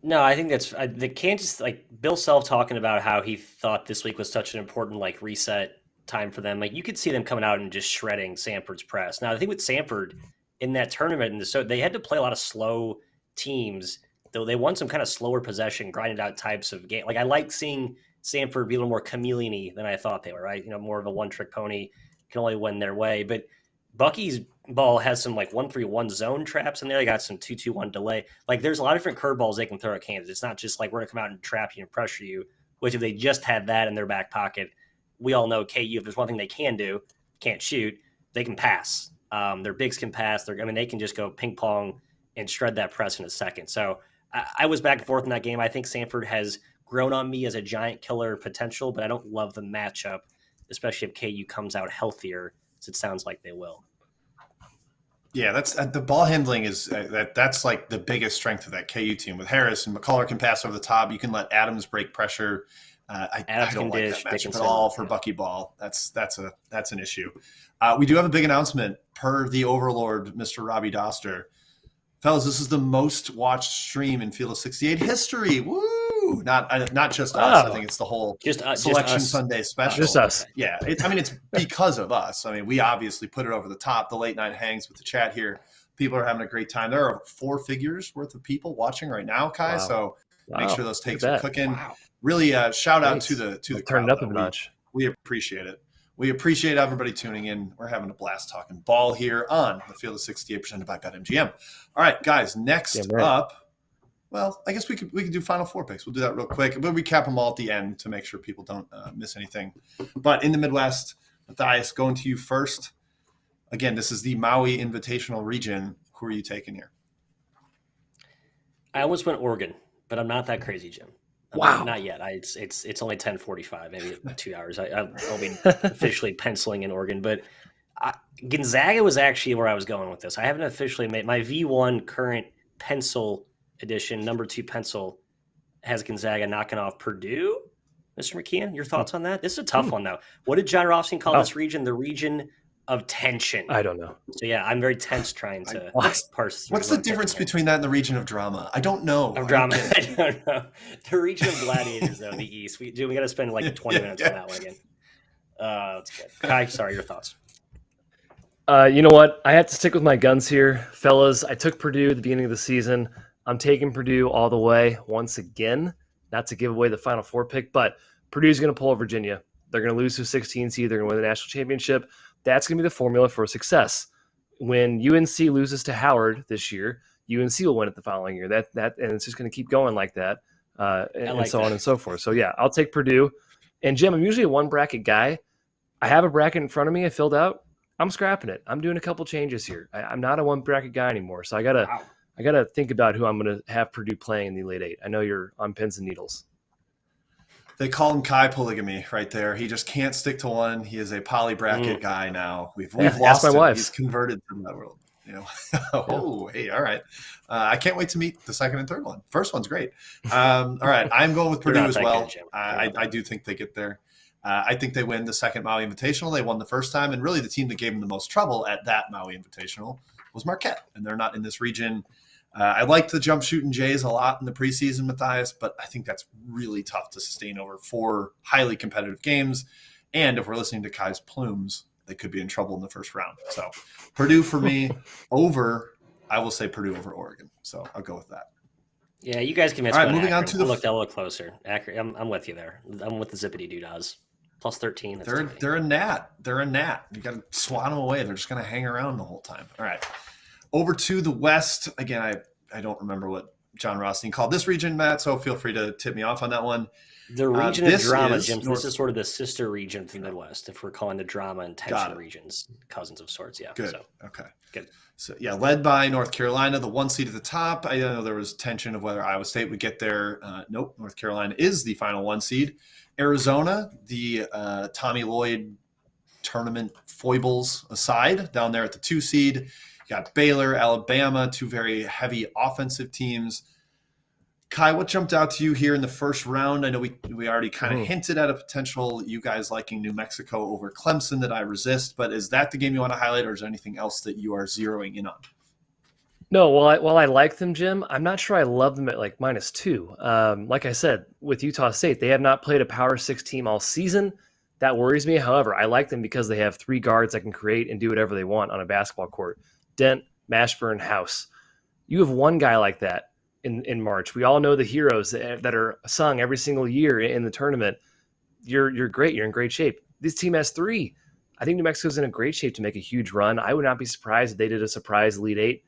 No, I think that's the Kansas, like Bill Self talking about how he thought this week was such an important like reset time for them. Like you could see them coming out and just shredding Samford's press. Now, I think with Samford in that tournament, so they had to play a lot of slow teams, though they won some kind of slower possession, grinded out types of game. Like I like seeing Samford be a little more chameleon-y than I thought they were, right? You know, more of a one-trick pony, can only win their way. But Bucky's ball has some like 1-3-1 zone traps in there. They got some 2-2-1 delay. Like there's a lot of different curveballs they can throw at Kansas. It's not just like we're gonna come out and trap you and pressure you, which if they just had that in their back pocket, we all know KU, if there's one thing they can do, can't shoot, they can pass. Their bigs can pass. They can just go ping pong and shred that press in a second. So I was back and forth in that game. I think Samford has grown on me as a giant killer potential, but I don't love the matchup, especially if KU comes out healthier, as it sounds like they will. Yeah, that's the ball handling is that's like the biggest strength of that KU team. With Harris and McCullough can pass over the top. You can let Adams break pressure. I don't like that matchup at all for Bucky ball. That's an issue. We do have a big announcement per the overlord, Mr. Robbie Doster. Fellas, this is the most watched stream in Field of 68 history. Woo! Not just us. I think it's the whole Selection Sunday special. Just us. Yeah. It's because of us. I mean, we obviously put it over the top. The late night hangs with the chat here. People are having a great time. There are 4 figures worth of people watching right now, Kai. Wow. So make sure those takes are cooking. Wow. Really, shout out to the turn it up a notch. We appreciate it. We appreciate everybody tuning in. We're having a blast talking ball here on the Field of 68 presented by BetMGM. All right, guys. Next up, well, I guess we could do Final Four picks. We'll do that real quick. We'll recap them all at the end to make sure people don't miss anything. But in the Midwest, Matthias, going to you first. Again, this is the Maui Invitational Region. Who are you taking here? I almost went Oregon, but I'm not that crazy, Jim. Wow. Not yet. It's only 10:45, maybe 2 hours. I'll be officially penciling in Oregon, but Gonzaga was actually where I was going with this. I haven't officially made my V1 current pencil edition, number 2 pencil, has Gonzaga knocking off Purdue. Mr. McKeon, your thoughts on that? This is a tough one, though. What did John Rothstein call this region? The region of tension. I don't know. So yeah, I'm very tense trying to parse through. What's the difference between that and the region of drama? I don't know. Of drama, I don't know. The region of gladiators, though, the East. We got to spend like 20 minutes on that one again. That's good. Kai, sorry, your thoughts. You know what? I have to stick with my guns here, fellas. I took Purdue at the beginning of the season. I'm taking Purdue all the way once again. Not to give away the Final Four pick, but Purdue's going to pull Virginia. They're going to lose to 16 seed. They're going to win the national championship. That's going to be the formula for success. When UNC loses to Howard this year, UNC will win it the following year. That and it's just going to keep going like that, and so on and so forth. So yeah, I'll take Purdue. And Jim, I'm usually a one bracket guy. I have a bracket in front of me. I filled out. I'm scrapping it. I'm doing a couple changes here. I'm not a one bracket guy anymore. So I gotta think about who I'm going to have Purdue playing in the Elite Eight. I know you're on pins and needles. They call him Kai polygamy right there. He just can't stick to one. He is a poly bracket guy now. We've lost him. Wife. He's converted from that world. Hey, all right. I can't wait to meet the second and third one. First one's great. All right, I'm going with Purdue as well. I do think they get there. I think they win the second Maui Invitational. They won the first time, and really the team that gave them the most trouble at that Maui Invitational was Marquette, and they're not in this region. I liked the jump shooting Jays a lot in the preseason, Matthias, but I think that's really tough to sustain over 4 highly competitive games. And if we're listening to Kai's plumes, they could be in trouble in the first round. So Purdue for me, over. I will say Purdue over Oregon. So I'll go with that. Yeah, you guys can miss. All right, moving on to I'll look closer. Akron, I'm with you there. I'm with the zippity doodahs. Plus 13. They're a gnat. They're a gnat. You got to swat them away. They're just going to hang around the whole time. All right, over to the West. Again, I don't remember what John Rothstein called this region, Matt. So feel free to tip me off on that one. The region of drama, Jim. This is sort of the sister region to the Midwest, if we're calling the drama and tension regions cousins of sorts. Yeah. Good. So, okay. Good. So, yeah, led by North Carolina, the 1 seed at the top. I know there was tension of whether Iowa State would get there. Nope, North Carolina is the final 1 seed. Arizona, the Tommy Lloyd tournament foibles aside, down there at the 2 seed. You got Baylor, Alabama, 2 very heavy offensive teams. Kai, what jumped out to you here in the first round? I know we already kind of hinted at a potential you guys liking New Mexico over Clemson that I resist, but is that the game you want to highlight, or is there anything else that you are zeroing in on? No, while I like them, Jim, I'm not sure I love them at like -2. Like I said, with Utah State, they have not played a Power 6 team all season. That worries me. However, I like them because they have 3 guards that can create and do whatever they want on a basketball court. Dent, Mashburn, House. You have one guy like that in March. We all know the heroes that are sung every single year in the tournament. You're great. You're in great shape. This team has 3. I think New Mexico's in a great shape to make a huge run. I would not be surprised if they did a surprise Elite 8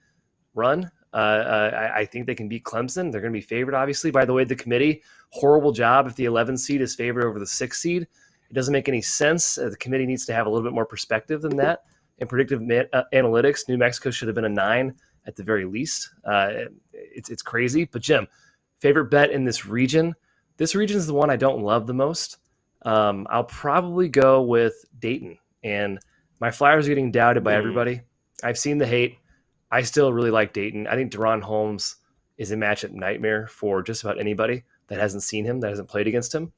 run. I think they can beat Clemson. They're going to be favored, obviously. By the way, the committee, horrible job if the 11 seed is favored over the 6 seed. It doesn't make any sense. The committee needs to have a little bit more perspective than that. In predictive analytics, New Mexico should have been a 9 at the very least. It's crazy. But Jim, favorite bet in this region? This region is the one I don't love the most. I'll probably go with Dayton. And my Flyers are getting doubted by everybody. I've seen the hate. I still really like Dayton. I think Deron Holmes is a matchup nightmare for just about anybody that hasn't seen him, that hasn't played against him.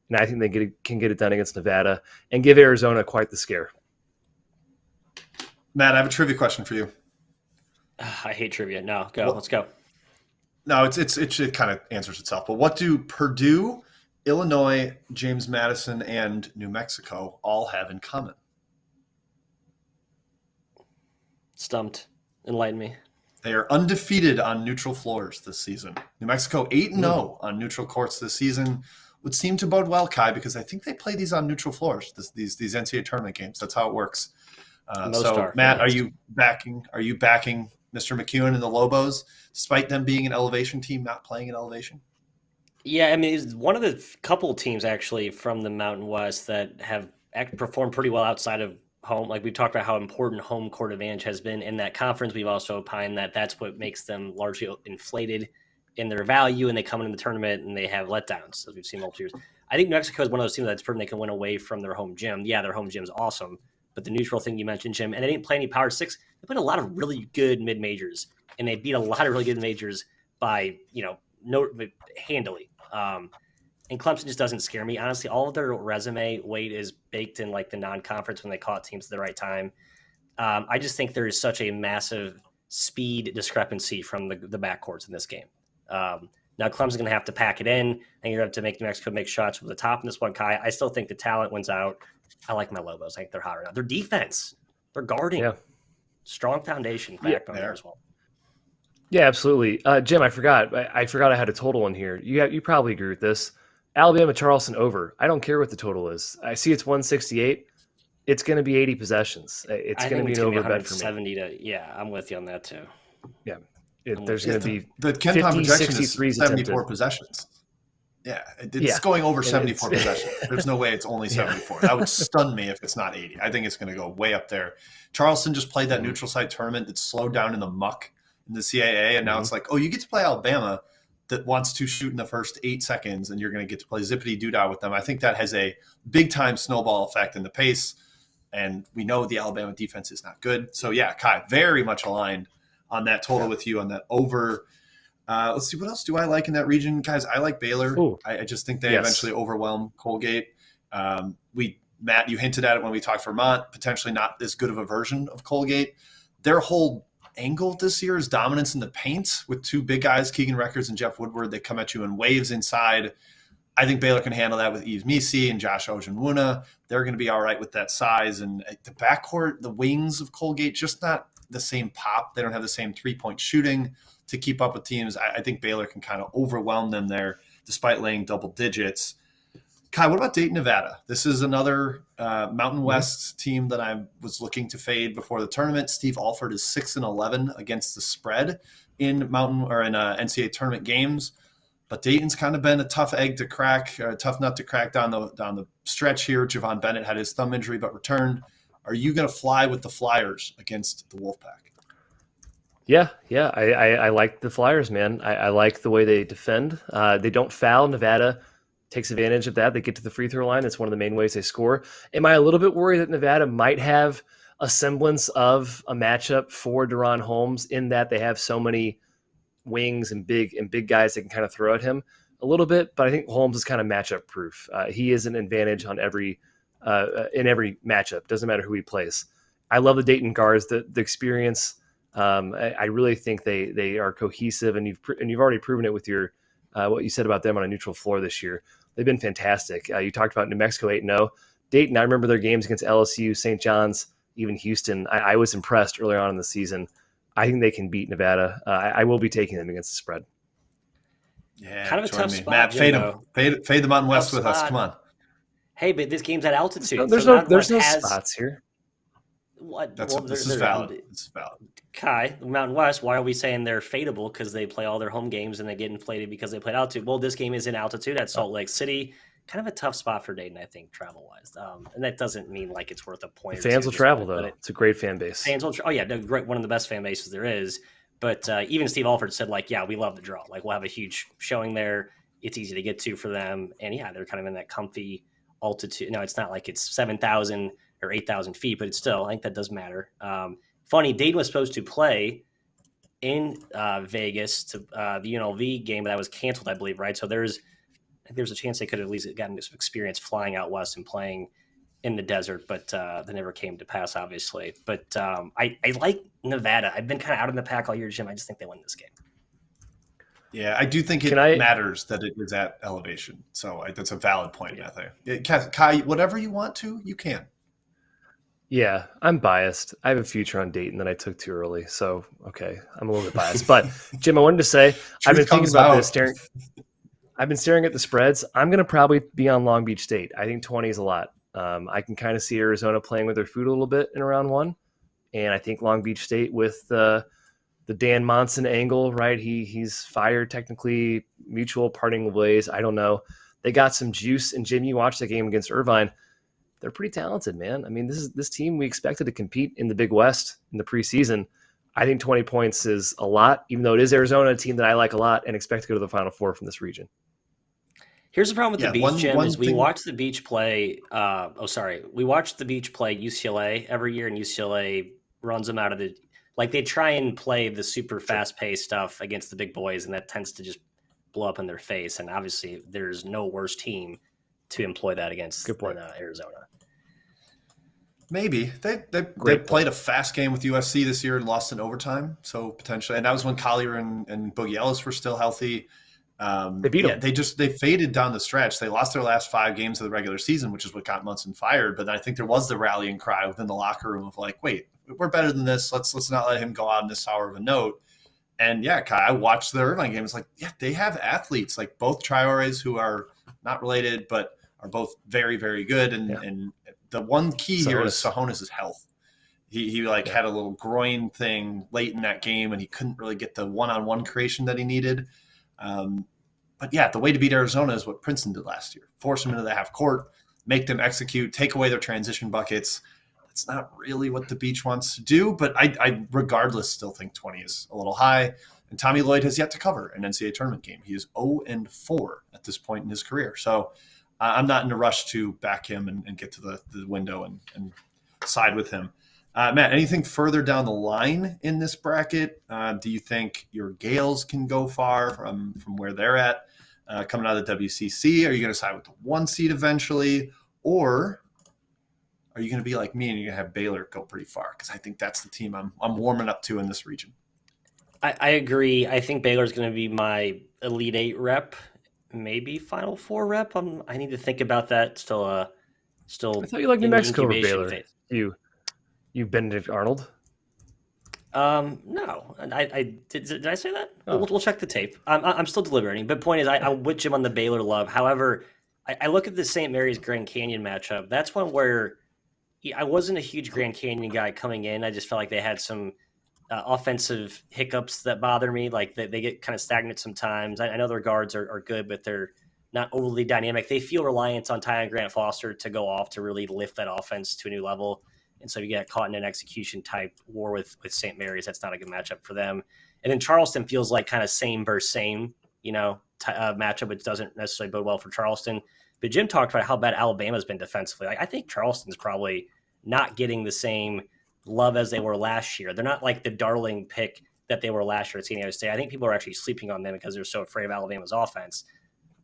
And I think they can get it done against Nevada and give Arizona quite the scare. Matt, I have a trivia question for you. I hate trivia. No, go. Let's go. No, it kind of answers itself. But what do Purdue, Illinois, James Madison, and New Mexico all have in common? Stumped. Enlighten me. They are undefeated on neutral floors this season. New Mexico 8-0 on neutral courts this season. Would seem to bode well, Kai, because I think they play these on neutral floors. These NCAA tournament games. That's how it works. Matt, are you backing Mr. McKeon and the Lobos, despite them being an elevation team, not playing an elevation? Yeah, I mean, it's one of the couple teams actually from the Mountain West that have performed pretty well outside of home. Like we talked about how important home court advantage has been in that conference. We've also opined that that's what makes them largely inflated in their value, and they come into the tournament and they have letdowns, as we've seen multiple years. I think New Mexico is one of those teams that's proven they can win away from their home gym. Yeah, their home gym is awesome, but the neutral thing you mentioned, Jim, and they didn't play any Power 6. They played a lot of really good mid-majors, and they beat a lot of really good majors by, handily. And Clemson just doesn't scare me. Honestly, all of their resume weight is baked in like the non-conference when they caught teams at the right time. I just think there is such a massive speed discrepancy from the backcourts in this game. Now Clemson's going to have to pack it in, and you're going to have to make New Mexico make shots from the top in this one, Kai. I still think the talent wins out. I like my Lobos. I think they're hot right now. Their defense, they're guarding. Strong foundation backbone there as well. Yeah, absolutely. Jim, I forgot I had a total in here. You probably agree with this. Alabama Charleston over. I don't care what the total is. I see it's 168. It's going to be 80 possessions. It's going to be an over bet for me. 70 yeah, I'm with you on that too. Yeah. There's going to be the Ken Palm projection is 74 attempted. possessions. Yeah, it's going over 74 possessions. There's no way it's only 74. That would stun me if it's not 80. I think it's going to go way up there. Charleston just played that neutral site tournament that slowed down in the muck in the CAA, and now it's like, oh, you get to play Alabama that wants to shoot in the first 8 seconds, and you're going to get to play zippity doodah with them. I think that has a big-time snowball effect in the pace, and we know the Alabama defense is not good. So, yeah, Kai, very much aligned on that total with you on that over. Let's see, what else do I like in that region? Guys, I like Baylor. I just think they eventually overwhelm Colgate. Matt, you hinted at it when we talked Vermont, potentially not as good of a version of Colgate. Their whole angle this year is dominance in the paint with 2 big guys, Keegan Records and Jeff Woodward. They come at you in waves inside. I think Baylor can handle that with Yves Misi and Josh Ojenwuna. They're going to be all right with that size. And the backcourt, the wings of Colgate, just not the same pop. They don't have the same three-point shooting to keep up with teams. I think Baylor can kind of overwhelm them there despite laying double digits. Kai, what about Dayton, Nevada? This is another Mountain West team that I was looking to fade before the tournament. Steve Alford is 6-11 against the spread in NCAA tournament games. But Dayton's kind of been a tough egg to crack, a tough nut to crack down the stretch here. Javon Bennett had his thumb injury but returned. Are you going to fly with the Flyers against the Wolfpack? Yeah. I like the Flyers, man. I like the way they defend. They don't foul. Nevada takes advantage of that. They get to the free throw line. That's one of the main ways they score. Am I a little bit worried that Nevada might have a semblance of a matchup for Deron Holmes in that they have so many wings and big guys that can kind of throw at him a little bit? But I think Holmes is kind of matchup proof. He is an advantage on in every matchup. Doesn't matter who he plays. I love the Dayton guards, the experience. I really think they are cohesive, and you've already proven it with your what you said about them on a neutral floor this year. They've been fantastic. You talked about New Mexico 8-0. Dayton, I remember their games against LSU, St. John's, even Houston. I was impressed early on in the season. I think they can beat Nevada. I will be taking them against the spread. Yeah, kind of a tough spot. Matt, fade them. Fade the Mountain West with us. Come on. Hey, but this game's at altitude. There's no spots here. What? This is valid. This is valid. Kai, Mountain West, why are we saying they're fadeable? Because they play all their home games and they get inflated because they played altitude. Well, this game is in altitude at Salt Lake City. Kind of a tough spot for Dayton, I think, travel-wise. And that doesn't mean like it's worth a point. The fans will travel, though. It's a great fan base. Fans will. Oh, yeah, great. One of the best fan bases there is. But even Steve Alford said, like, yeah, we love the draw. Like, we'll have a huge showing there. It's easy to get to for them. And, yeah, they're kind of in that comfy altitude. No, it's not like it's 7,000 or 8,000 feet, but it's still, I think that does matter. Funny, Dayton was supposed to play in Vegas to the UNLV game, but that was canceled, I believe, right? So there's a chance they could have at least gotten this experience flying out west and playing in the desert, but that never came to pass, obviously. But I like Nevada. I've been kind of out in the pack all year, Jim. I just think they win this game. Yeah, I do think it matters that it is at elevation. So that's a valid point, Matthew. Kai, whatever you want to, you can. Yeah, I'm biased. I have a future on Dayton that I took too early. So, okay, I'm a little bit biased. But, Jim, I wanted to say, I've been thinking about this. I've been staring at the spreads. I'm going to probably be on Long Beach State. I think 20 is a lot. I can kind of see Arizona playing with their food a little bit in round one. And I think Long Beach State with the Dan Monson angle, right? He's fired technically, mutual parting ways. I don't know. They got some juice. And, Jim, you watched the game against Irvine. They're pretty talented, man. I mean, this team we expected to compete in the Big West in the preseason. I think 20 points is a lot, even though it is Arizona, a team that I like a lot and expect to go to the Final Four from this region. Here's the problem with the Beach, Jim, is we watch the Beach play. We watch the Beach play UCLA every year, and UCLA runs them out of the – like they try and play the super fast-paced stuff against the big boys, and that tends to just blow up in their face. And obviously there's no worse team to employ that against Arizona. Maybe they played a fast game with USC this year and lost in overtime. So potentially, and that was when Collier and Boogie Ellis were still healthy. They beat them. They faded down the stretch. They lost their last 5 games of the regular season, which is what got Munson fired. But I think there was the rallying cry within the locker room of like, wait, we're better than this. Let's not let him go out on this sour of a note. And yeah, Kai, I watched the Irvine game. It's like, yeah, they have athletes like both Traores who are not related, but are both very, very good. And the one key here is Sahonis' health. He had a little groin thing late in that game, and he couldn't really get the one-on-one creation that he needed. But yeah, the way to beat Arizona is what Princeton did last year. Force them into the half court, make them execute, take away their transition buckets. That's not really what the Beach wants to do, but I regardless still think 20 is a little high. And Tommy Lloyd has yet to cover an NCAA tournament game. He is 0-4 at this point in his career. So I'm not in a rush to back him and get to the window and side with him. Matt, anything further down the line in this bracket? Do you think your Gales can go far from where they're at coming out of the WCC? Are you going to side with the 1 seed eventually? Or are you going to be like me and you're going to have Baylor go pretty far? Because I think that's the team I'm warming up to in this region. I agree. I think Baylor's going to be my Elite 8 rep. maybe Final Four rep. I need to think about that. Still, I thought you liked New in the Mexico over incubation Baylor. phase. You Benedict Arnold. No, did I say that? Oh. We'll check the tape. I'm still deliberating, but point is, I'm with Jim on the Baylor love. However, I look at the St. Mary's Grand Canyon matchup. That's one where I wasn't a huge Grand Canyon guy coming in. I just felt like they had some offensive hiccups that bother me. Like they get kind of stagnant sometimes. I know their guards are good, but they're not overly dynamic. They feel reliant on Ty and Grant Foster to go off to really lift that offense to a new level. And so you get caught in an execution type war with St. Mary's. That's not a good matchup for them. And then Charleston feels like kind of same versus same, matchup, which doesn't necessarily bode well for Charleston. But Jim talked about how bad Alabama's been defensively. Like, I think Charleston's probably not getting the same love as they were last year. They're not like the darling pick that they were last year at San Diego State. I think people are actually sleeping on them because they're so afraid of Alabama's offense.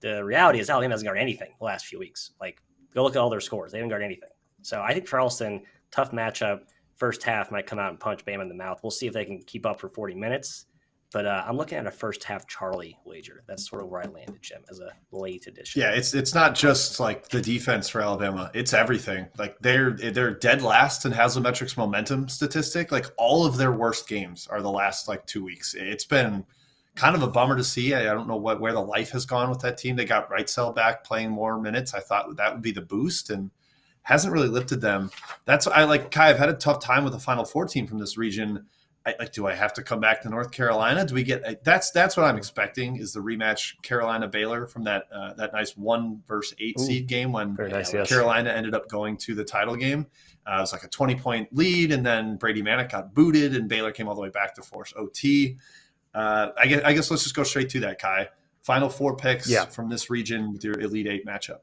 The reality is Alabama hasn't guarded anything the last few weeks. Like, go look at all their scores. They haven't guarded anything. So I think Charleston, tough matchup, first half might come out and punch Bama in the mouth. We'll see if they can keep up for 40 minutes. But I'm looking at a first half Charlie wager. That's sort of where I landed, Jim, as a late addition. Yeah, it's not just like the defense for Alabama. It's everything. Like they're dead last in Haslametrics momentum statistic. Like all of their worst games are the last like 2 weeks. It's been kind of a bummer to see. I don't know where the life has gone with that team. They got Wrightsell back playing more minutes. I thought that would be the boost and hasn't really lifted them. That's I like Kai. I've had a tough time with the Final Four team from this region. Do I have to come back to North Carolina? Do we get that's what I'm expecting is the rematch Carolina Baylor from that nice 1-8 seed game when Carolina ended up going to the title game. It was like a 20-point lead, and then Brady Manick got booted, and Baylor came all the way back to force OT. I guess let's just go straight to that, Kai. Final Four picks from this region with your Elite Eight matchup.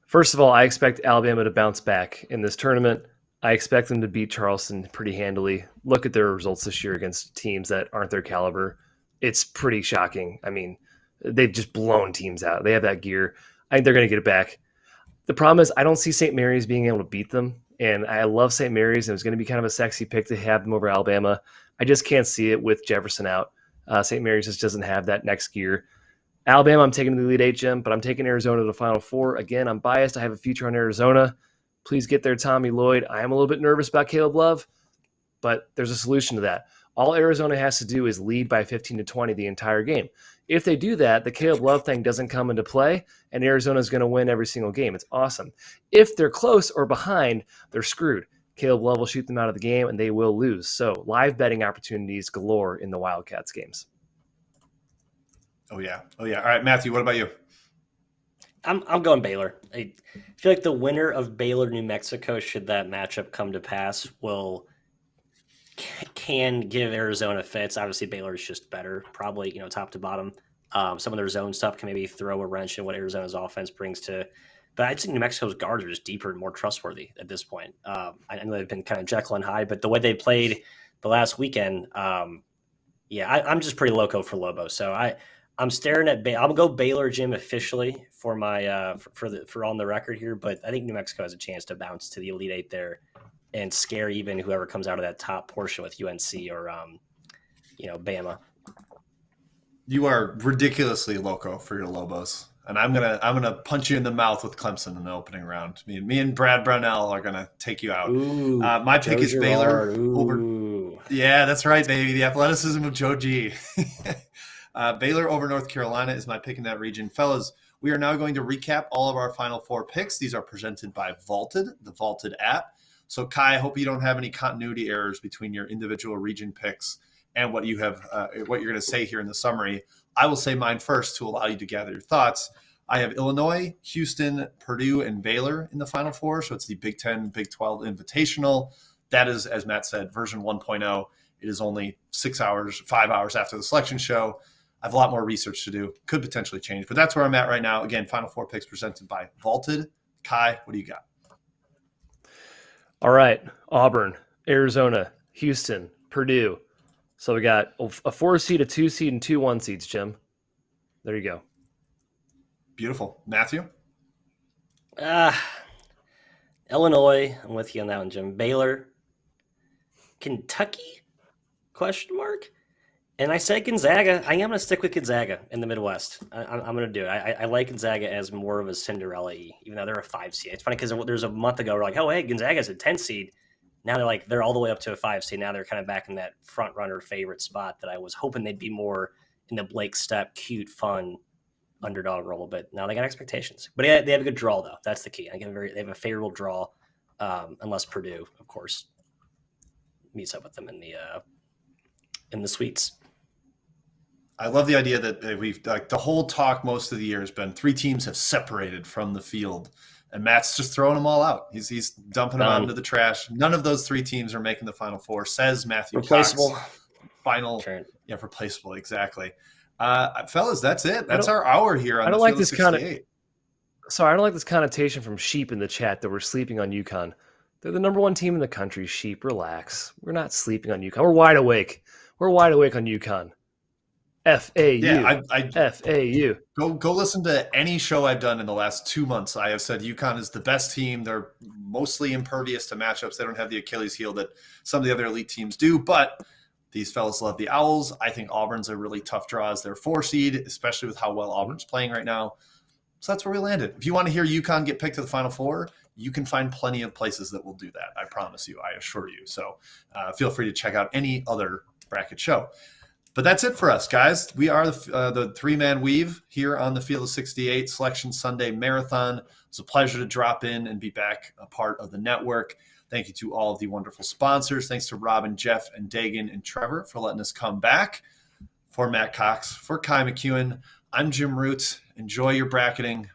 First of all, I expect Alabama to bounce back in this tournament. I expect them to beat Charleston pretty handily. Look at their results this year against teams that aren't their caliber. It's pretty shocking. I mean, they've just blown teams out. They have that gear. I think they're going to get it back. The problem is I don't see St. Mary's being able to beat them, and I love St. Mary's, and it was going to be kind of a sexy pick to have them over Alabama. I just can't see it with Jefferson out. St. Mary's just doesn't have that next gear. Alabama, I'm taking the Elite Eight, Jim, but I'm taking Arizona to the Final Four. Again, I'm biased. I have a future on Arizona. Please get there, Tommy Lloyd. I am a little bit nervous about Caleb Love, but there's a solution to that. All Arizona has to do is lead by 15 to 20 the entire game. If they do that, the Caleb Love thing doesn't come into play, and Arizona is going to win every single game. It's awesome. If they're close or behind, they're screwed. Caleb Love will shoot them out of the game, and they will lose. So live betting opportunities galore in the Wildcats games. Oh, yeah. All right, Matthew, what about you? I'm going Baylor. I feel like the winner of Baylor, New Mexico, should that matchup come to pass, can give Arizona fits. Obviously, Baylor is just better, probably top to bottom. Some of their zone stuff can maybe throw a wrench in what Arizona's offense brings to. But I just think New Mexico's guards are just deeper and more trustworthy at this point. I know they've been kind of Jekyll and Hyde, but the way they played the last weekend, I'm just pretty loco for Lobo. So I'm staring at. I'm gonna go Baylor, Jim, officially for my for on the record here. But I think New Mexico has a chance to bounce to the Elite Eight there and scare even whoever comes out of that top portion with UNC or Bama. You are ridiculously loco for your Lobos, and I'm gonna punch you in the mouth with Clemson in the opening round. Me and Brad Brownell are gonna take you out. Ooh, my pick is Baylor over. Yeah, that's right, baby. The athleticism of Joe G. Baylor over North Carolina is my pick in that region. Fellas, we are now going to recap all of our Final Four picks. These are presented by Vaulted, the Vaulted app. So, Kai, I hope you don't have any continuity errors between your individual region picks and what you have, what you're going to say here in the summary. I will say mine first to allow you to gather your thoughts. I have Illinois, Houston, Purdue, and Baylor in the Final Four. So it's the Big 10, Big 12 Invitational. That is, as Matt said, version 1.0. It is only 5 hours after the selection show. I have a lot more research to do. Could potentially change, but that's where I'm at right now. Again, Final Four picks presented by Vaulted. Kai, what do you got? All right. Auburn, Arizona, Houston, Purdue. So we got a 4 seed, a 2 seed, and 2 1 seeds, Jim. There you go. Beautiful. Matthew? Illinois. I'm with you on that one, Jim. Baylor. Kentucky? Question mark? And I said Gonzaga. I am going to stick with Gonzaga in the Midwest. I'm going to do it. I like Gonzaga as more of a Cinderella-y, even though they're a 5 seed. It's funny because there's a month ago we're like, oh, hey, Gonzaga's a 10 seed. Now they're all the way up to a 5 seed. Now they're kind of back in that front runner favorite spot that I was hoping they'd be more in the Blake Stepp, cute, fun underdog role. But now they got expectations. But yeah, they have a good draw though. That's the key. They have a favorable draw, unless Purdue, of course, meets up with them in the suites. I love the idea that we've like the whole talk most of the year has been 3 teams have separated from the field, and Matt's just throwing them all out. He's dumping them out into the trash. None of those 3 teams are making the Final Four, says Matthew Replaceable. Cox. Final, Sure. yeah, replaceable, exactly. Fellas, that's it. That's our hour here on I don't the like Field this of kind of 68. Sorry, I don't like this connotation from Sheep in the chat that we're sleeping on UConn. They're the number 1 team in the country. Sheep, relax. We're not sleeping on UConn. We're wide awake. We're wide awake on UConn. FAU. Yeah, FAU. Go listen to any show I've done in the last 2 months. I have said UConn is the best team. They're mostly impervious to matchups. They don't have the Achilles heel that some of the other elite teams do, but these fellas love the Owls. I think Auburn's a really tough draw as their 4 seed, especially with how well Auburn's playing right now. So that's where we landed. If you want to hear UConn get picked to the Final Four, you can find plenty of places that will do that. I promise you. I assure you. So feel free to check out any other bracket show. But that's it for us, guys. We are the 3-man weave here on the Field of 68 Selection Sunday Marathon. It's a pleasure to drop in and be back a part of the network. Thank you to all of the wonderful sponsors. Thanks to Robin, Jeff, and Dagan and Trevor for letting us come back. For Matt Cox, for Kai McKeon, I'm Jim Root. Enjoy your bracketing.